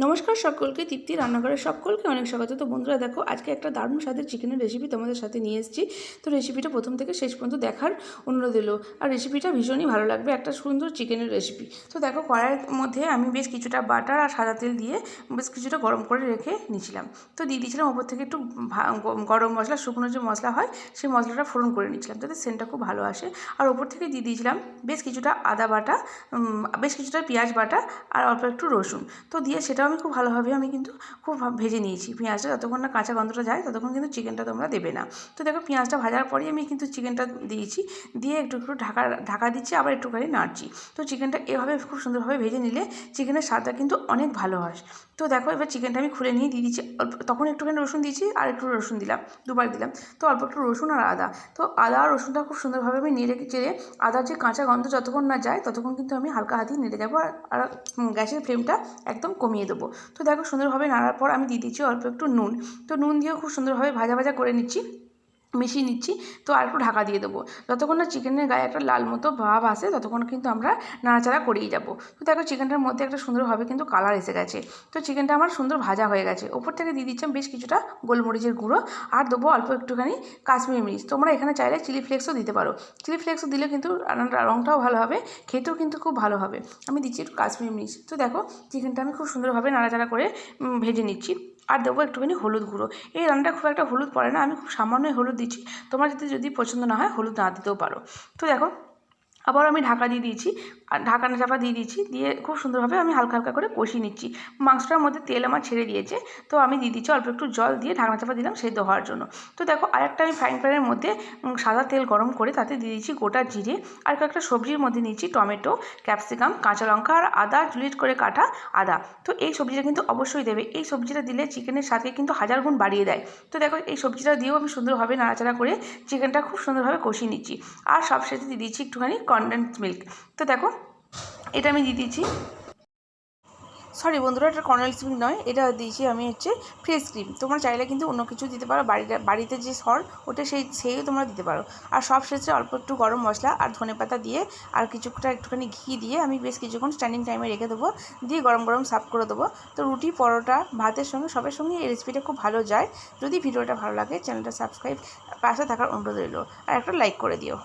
নমস্কার সকলকে, তৃপ্তি রান্নাঘরে সকলকে অনেক স্বাগত। তো বন্ধুরা দেখো, আজকে একটা দারুণ স্বাদের চিকেনের রেসিপি তোমাদের সাথে নিয়ে এসেছি। তো রেসিপিটা প্রথম থেকে শেষ পর্যন্ত দেখার অনুরোধ এলো। আর রেসিপিটা ভীষণই ভালো লাগবে, একটা সুন্দর চিকেনের রেসিপি। তো দেখো, কড়াইয়ের মধ্যে আমি বেশ কিছুটা বাটার আর সাদা তেল দিয়ে বেশ কিছুটা গরম করে রেখে নিয়েছিলাম। তো দিয়ে দিয়েছিলাম ওপর থেকে একটু গরম মশলা, শুকনো যে মশলা হয় সেই মশলাটা ফোড়ন করে নিয়েছিলাম যাতে সেন্টটা খুব ভালো আসে। আর ওপর থেকে দিয়ে দিয়েছিলাম বেশ কিছুটা আদা বাটা, বেশ কিছুটা পেঁয়াজ বাটা আর অল্প একটু রসুন। তো দিয়ে সেটাও আমি খুব ভালোভাবে কিন্তু খুব ভেজে নিয়েছি। পেঁয়াজটা যতক্ষণ না কাঁচা গন্ধটা যায় ততক্ষণ কিন্তু চিকেনটা তোমরা দেবে না। তো দেখো, পেঁয়াজটা ভাজার পরেই আমি কিন্তু চিকেনটা দিয়েছি, দিয়ে একটু একটু ঢাকা দিচ্ছি, আবার একটুখানি নাড়ছি। তো চিকেনটা এভাবে খুব সুন্দরভাবে ভেজে নিলে চিকেনের স্বাদটা কিন্তু অনেক ভালো হয়। তো দেখো, এবার চিকেনটা আমি খুলে নিয়ে দিয়ে দিচ্ছি। তখন একটুখানি রসুন দিয়েছি, আর একটু রসুন দিলাম, দুবার দিলাম। তো অল্প একটু রসুন আর আদা, তো আদা আর রসুনটা খুব সুন্দরভাবে আমি নেড়ে চেড়ে আদার যে কাঁচা গন্ধ যতক্ষণ না যায় ততক্ষণ কিন্তু আমি হালকা হাতেই নেড়ে যাবো, আর গ্যাসের ফ্লেমটা একদম কমিয়ে দেবো। তো দেখো, সুন্দরভাবে নাড়ার পর আমি দিয়ে দিচ্ছি অল্প একটু নুন। তো নুন দিয়েও খুব সুন্দরভাবে ভাজা ভাজা করে নিচ্ছি, মিশিয়ে নিচ্ছি। তো আর একটু ঢাকা দিয়ে দেবো, যতক্ষণ না চিকেনের গায়ে একটা লাল মতো ভাব আসে ততক্ষণ কিন্তু আমরা নাড়াচাড়া করেই যাবো। তো দেখো, চিকেনটার মধ্যে একটা সুন্দরভাবে কিন্তু কালার এসে গেছে। তো চিকেনটা আমার সুন্দর ভাজা হয়ে গেছে। ওপর থেকে দিয়ে দিচ্ছিলাম বেশ কিছুটা গোলমরিচের গুঁড়ো, আর দেবো অল্প একটুখানি কাশ্মীরি মির্চ। তোমরা এখানে চাইলে চিলি ফ্লেক্সও দিতে পারো। চিলি ফ্লেক্সও দিলে কিন্তু রঙটাও ভালো হবে, খেতেও কিন্তু খুব ভালো হবে। আমি দিচ্ছি একটু কাশ্মীরি মির্চ। তো দেখো, চিকেনটা আমি খুব সুন্দরভাবে নাড়াচাড়া করে ভেজে নিচ্ছি। আর দেবো একটুখানি হলুদ গুঁড়ো। এই রান্নাটা খুব একটা হলুদ পড়ে না, আমি খুব সামান্যই হলুদ দিচ্ছি। তোমার যদি পছন্দ না হয় হলুদ না দিতেও পারো। তো দেখো, আবার আমি ঢাকা দিয়ে দিয়েছি, আর ঢাকা চাপা দিয়ে দিয়েছি, দিয়ে খুব সুন্দরভাবে আমি হালকা হালকা করে কষিয়ে নিচ্ছি। মাংসটার মধ্যে তেল আমার ছেড়ে দিয়েছে, তো আমি দিয়ে দিচ্ছি অল্প একটু জল দিয়ে ঢাকনা চাপা দিলাম সেদ্ধ হওয়ার জন্য। তো দেখো, আরেকটা আমি ফ্রাইং প্যানের মধ্যে সাদা তেল গরম করে তাতে দিয়ে দিচ্ছি গোটা জিরে, আর কয়েকটা সবজির মধ্যে নিচ্ছি টমেটো, ক্যাপসিকাম, কাঁচা লঙ্কা আর আদা, জুলিট করে কাটা আদা। তো এই সবজিটা কিন্তু অবশ্যই দেবে, এই সবজিটা দিলে চিকেনের স্বাদকে কিন্তু 1000 গুণ বাড়িয়ে দেয়। তো দেখো, এই সবজিটা দিয়েও আমি সুন্দরভাবে নাড়াচাড়া করে চিকেনটা খুব সুন্দরভাবে কষিয়ে নিচ্ছি। আর সবশেষে দিয়ে দিচ্ছি একটুখানি কনডেন্স মিল্ক। তো দেখো, এটা আমি দিয়ে দিচ্ছি, সরি বন্ধুরা, এটা কর্নেলস মিল্ক নয়, এটা দিয়েছি আমি ফ্রেশ ক্রিম। তোমরা চাইলে কিন্তু অন্য কিছু দিতে পারো, বাড়িতে যে সর ওটা সেইও তোমরা দিতে পারো। আর সব শেষে অল্প একটু গরম মশলা আর ধনেপাতা দিয়ে আর কিছুটা একটুখানি ঘি দিয়ে আমি বেশ কিছুক্ষণ স্ট্যান্ডিং টাইমে রেখে দেবো, দিয়ে গরম গরম সার্ভ করে দেবো। তো রুটি, পরোটা, ভাতের সঙ্গে সবের সঙ্গে এই রেসিপিটা খুব ভালো যায়। যদি ভিডিওটা ভালো লাগে চ্যানেলটা সাবস্ক্রাইব, পাশে থাকার অনুরোধ রইল, আর একটা লাইক করে দিও।